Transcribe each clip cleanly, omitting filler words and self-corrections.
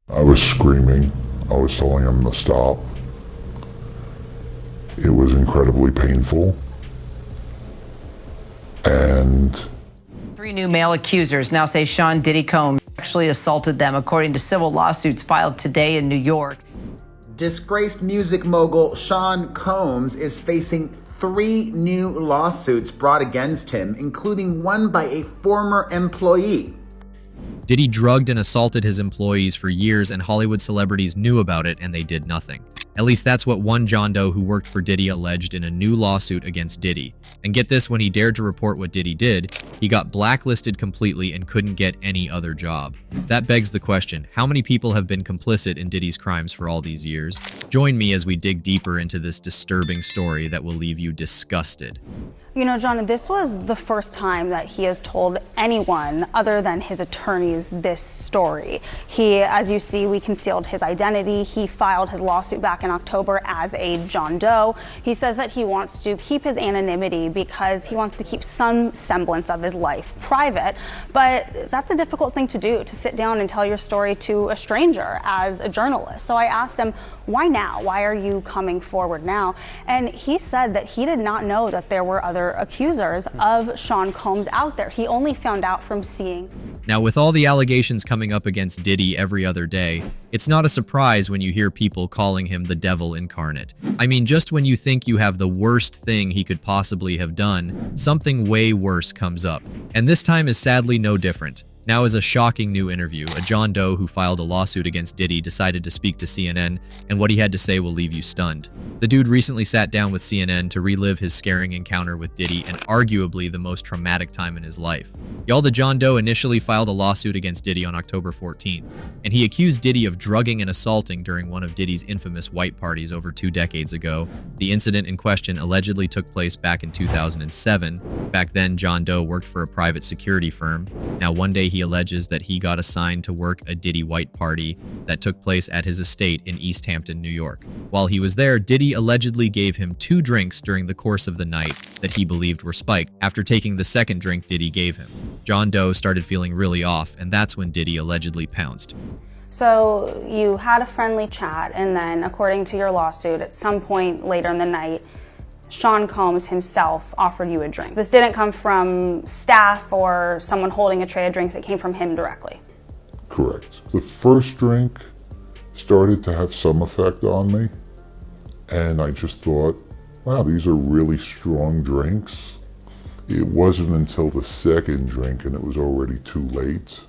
I was screaming. I was telling him to stop. It was incredibly painful. And three new male accusers now say Sean Diddy Combs actually assaulted them, according to civil lawsuits filed today in New York. Disgraced music mogul Sean Combs is facing 3 new lawsuits brought against him, including one by a former employee. Diddy drugged and assaulted his employees for years, and Hollywood celebrities knew about it and they did nothing. At least that's what one John Doe who worked for Diddy alleged in a new lawsuit against Diddy. And get this, when he dared to report what Diddy did, he got blacklisted completely and couldn't get any other job. That begs the question, how many people have been complicit in Diddy's crimes for all these years? Join me as we dig deeper into this disturbing story that will leave you disgusted. You know, John, this was the first time that he has told anyone other than his attorneys this story. He, as you see, we concealed his identity. He filed his lawsuit back in October as a John Doe. He says that he wants to keep his anonymity because he wants to keep some semblance of his life private. But that's a difficult thing to do, to sit down and tell your story to a stranger as a journalist. So I asked him, why now? Why are you coming forward now? And he said that he did not know that there were other accusers of Sean Combs out there. He only found out from seeing. Now, with all the allegations coming up against Diddy every other day, it's not a surprise when you hear people calling him the devil incarnate. I mean, just when you think you have the worst thing he could possibly have done, something way worse comes up. And this time is sadly no different. Now, as a shocking new interview, a John Doe who filed a lawsuit against Diddy decided to speak to CNN, and what he had to say will leave you stunned. The dude recently sat down with CNN to relive his scaring encounter with Diddy and arguably the most traumatic time in his life. Y'all, the John Doe initially filed a lawsuit against Diddy on October 14th, and he accused Diddy of drugging and assaulting during one of Diddy's infamous white parties over 2 decades ago. The incident in question allegedly took place back in 2007. Back then, John Doe worked for a private security firm. Now, one day he alleges that he got assigned to work a Diddy white party that took place at his estate in East Hampton, New York. While he was there, Diddy allegedly gave him 2 drinks during the course of the night that he believed were spiked. After taking the second drink Diddy gave him, John Doe started feeling really off, and that's when Diddy allegedly pounced. So you had a friendly chat, and then, according to your lawsuit, at some point later in the night, Sean Combs himself offered you a drink. This didn't come from staff or someone holding a tray of drinks, it came from him directly. correct. The first drink started to have some effect on me, and I just thought, wow, these are really strong drinks. It wasn't until the second drink, and it was already too late,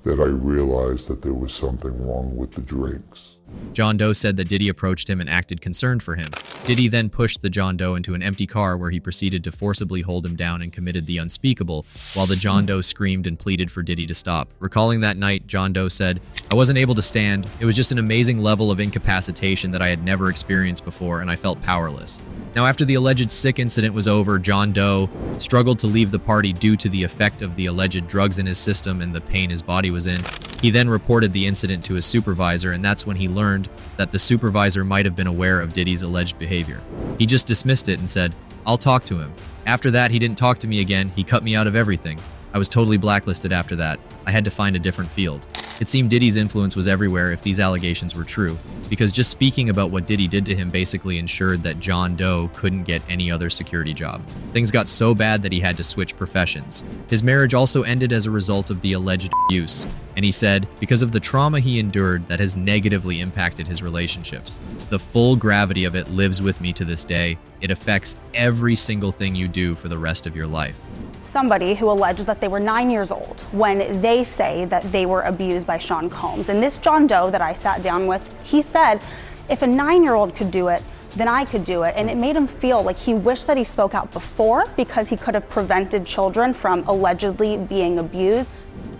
that I realized that there was something wrong with the drinks. John Doe said that Diddy approached him and acted concerned for him. Diddy then pushed the John Doe into an empty car where he proceeded to forcibly hold him down and committed the unspeakable, while the John Doe screamed and pleaded for Diddy to stop. Recalling that night, John Doe said, "I wasn't able to stand. It was just an amazing level of incapacitation that I had never experienced before, and I felt powerless." Now, after the alleged sick incident was over, John Doe struggled to leave the party due to the effect of the alleged drugs in his system and the pain his body was in. He then reported the incident to his supervisor, and that's when he learned that the supervisor might have been aware of Diddy's alleged behavior. He just dismissed it and said, "I'll talk to him." After that, he didn't talk to me again. He cut me out of everything. I was totally blacklisted after that. I had to find a different field. It seemed Diddy's influence was everywhere if these allegations were true, because just speaking about what Diddy did to him basically ensured that John Doe couldn't get any other security job. Things got so bad that he had to switch professions. His marriage also ended as a result of the alleged abuse, and he said, because of the trauma he endured that has negatively impacted his relationships. The full gravity of it lives with me to this day. It affects every single thing you do for the rest of your life. Somebody who alleged that they were 9 years old when they say that they were abused by Sean Combs. And this John Doe that I sat down with, he said, if a 9-year-old could do it, then I could do it. And it made him feel like he wished that he spoke out before because he could have prevented children from allegedly being abused.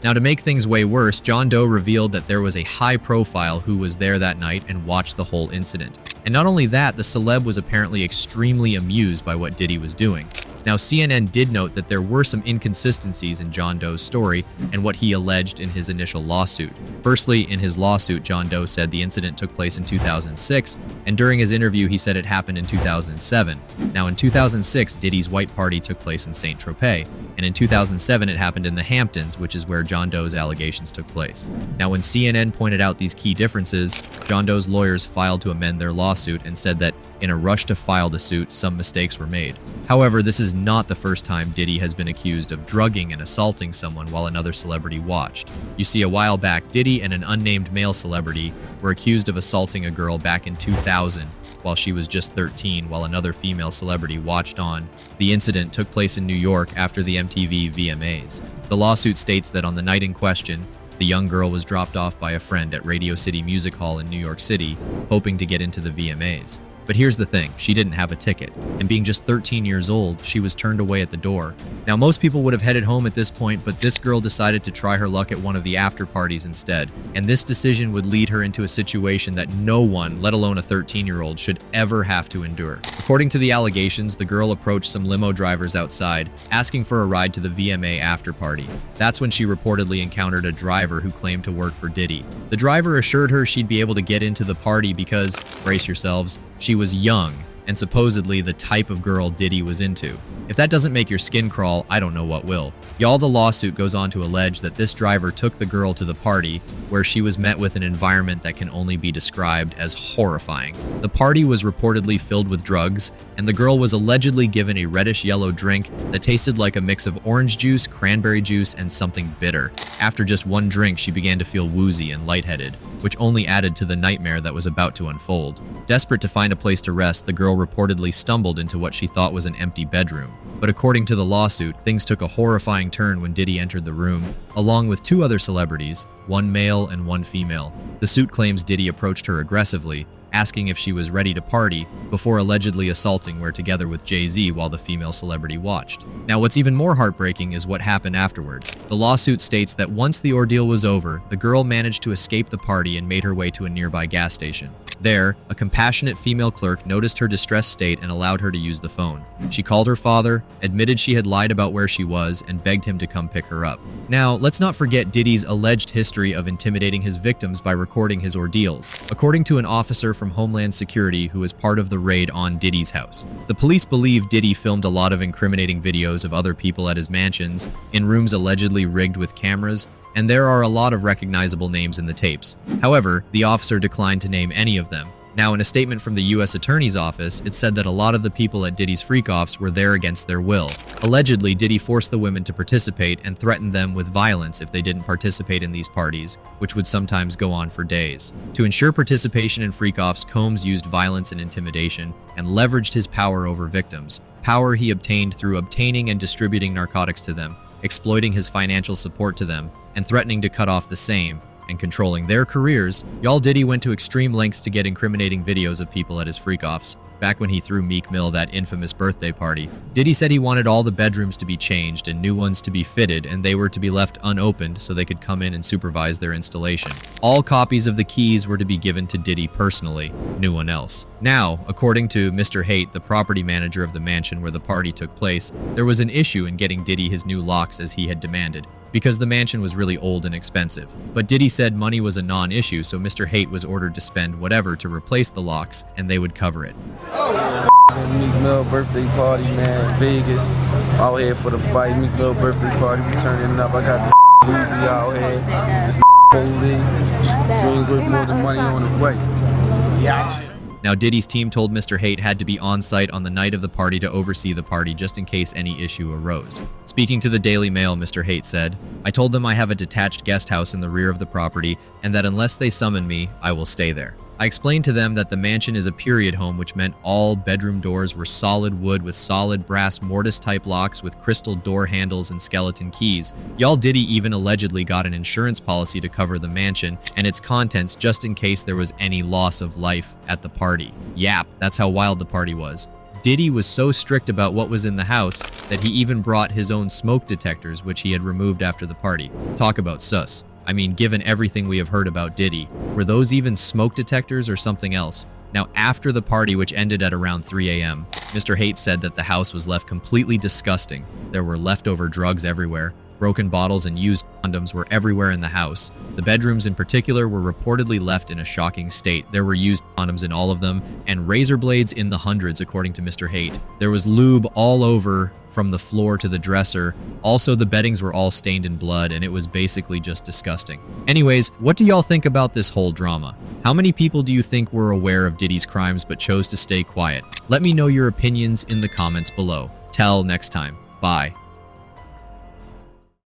Now, to make things way worse, John Doe revealed that there was a high profile who was there that night and watched the whole incident. And not only that, the celeb was apparently extremely amused by what Diddy was doing. Now, CNN did note that there were some inconsistencies in John Doe's story and what he alleged in his initial lawsuit. Firstly, in his lawsuit, John Doe said the incident took place in 2006, and during his interview, he said it happened in 2007. Now, in 2006, Diddy's white party took place in Saint Tropez, and in 2007, it happened in the Hamptons, which is where John Doe's allegations took place. Now, when CNN pointed out these key differences, John Doe's lawyers filed to amend their lawsuit and said that in a rush to file the suit, some mistakes were made. However, this is not the first time Diddy has been accused of drugging and assaulting someone while another celebrity watched. You see, a while back, Diddy and an unnamed male celebrity were accused of assaulting a girl back in 2000 while she was just 13 while another female celebrity watched on. The incident took place in New York after the MTV VMAs. The lawsuit states that on the night in question, the young girl was dropped off by a friend at Radio City Music Hall in New York City, hoping to get into the VMAs. But here's the thing, she didn't have a ticket, and being just 13 years old, she was turned away at the door. Now, most people would have headed home at this point, but this girl decided to try her luck at one of the after parties instead, and this decision would lead her into a situation that no one, let alone a 13-year-old, should ever have to endure. According to the allegations, the girl approached some limo drivers outside, asking for a ride to the VMA after party. That's when she reportedly encountered a driver who claimed to work for Diddy. The driver assured her she'd be able to get into the party because, brace yourselves, she was young and supposedly the type of girl Diddy was into. If that doesn't make your skin crawl, I don't know what will. Y'all, the lawsuit goes on to allege that this driver took the girl to the party, where she was met with an environment that can only be described as horrifying. The party was reportedly filled with drugs, and the girl was allegedly given a reddish-yellow drink that tasted like a mix of orange juice, cranberry juice, and something bitter. After just one drink, she began to feel woozy and lightheaded, which only added to the nightmare that was about to unfold. Desperate to find a place to rest, the girl reportedly stumbled into what she thought was an empty bedroom. But according to the lawsuit, things took a horrifying turn when Diddy entered the room, along with two other celebrities, one male and one female. The suit claims Diddy approached her aggressively, asking if she was ready to party, before allegedly assaulting her together with Jay-Z while the female celebrity watched. Now, what's even more heartbreaking is what happened afterward. The lawsuit states that once the ordeal was over, the girl managed to escape the party and made her way to a nearby gas station. There, a compassionate female clerk noticed her distressed state and allowed her to use the phone. She called her father, admitted she had lied about where she was, and begged him to come pick her up. Now, let's not forget Diddy's alleged history of intimidating his victims by recording his ordeals, according to an officer from Homeland Security who was part of the raid on Diddy's house. The police believe Diddy filmed a lot of incriminating videos of other people at his mansions, in rooms allegedly rigged with cameras, and there are a lot of recognizable names in the tapes. However, the officer declined to name any of them. Now, in a statement from the U.S. Attorney's Office, it said that a lot of the people at Diddy's freak-offs were there against their will. Allegedly, Diddy forced the women to participate and threatened them with violence if they didn't participate in these parties, which would sometimes go on for days. To ensure participation in freak-offs, Combs used violence and intimidation and leveraged his power over victims, power he obtained through obtaining and distributing narcotics to them, exploiting his financial support to them, and threatening to cut off the same, and controlling their careers. Y'all, Diddy went to extreme lengths to get incriminating videos of people at his freak-offs. Back when he threw Meek Mill that infamous birthday party, Diddy said he wanted all the bedrooms to be changed and new ones to be fitted, and they were to be left unopened so they could come in and supervise their installation. All copies of the keys were to be given to Diddy personally, no one else. Now, according to Mr. Haight, the property manager of the mansion where the party took place, there was an issue in getting Diddy his new locks as he had demanded, because the mansion was really old and expensive. But Diddy said money was a non-issue, so Mr. Haight was ordered to spend whatever to replace the locks, and they would cover it. Meek Mill birthday party, man. Vegas, out here for the fight. Meek Mill birthday party, we turning up. I got this Weezy out here. This holy. Dreams worth more than money on the way. Yeah. Now, Diddy's team told Mr. Haight had to be on site on the night of the party to oversee the party just in case any issue arose. Speaking to the Daily Mail, Mr. Haight said, "I told them I have a detached guest house in the rear of the property and that unless they summon me, I will stay there. I explained to them that the mansion is a period home, which meant all bedroom doors were solid wood with solid brass mortise-type locks with crystal door handles and skeleton keys. Y'all, Diddy even allegedly got an insurance policy to cover the mansion and its contents just in case there was any loss of life at the party. Yap, that's how wild the party was. Diddy was so strict about what was in the house that he even brought his own smoke detectors, which he had removed after the party. Talk about sus. I mean, given everything we have heard about Diddy, were those even smoke detectors or something else? Now, after the party, which ended at around 3 a.m., Mr. Haight said that the house was left completely disgusting. There were leftover drugs everywhere. Broken bottles and used condoms were everywhere in the house. The bedrooms in particular were reportedly left in a shocking state. There were used condoms in all of them, and razor blades in the hundreds, according to Mr. Haight. There was lube all over, from the floor to the dresser. Also, the beddings were all stained in blood, and it was basically just disgusting. Anyways, what do y'all think about this whole drama? How many people do you think were aware of Diddy's crimes but chose to stay quiet? Let me know your opinions in the comments below. Till next time. Bye.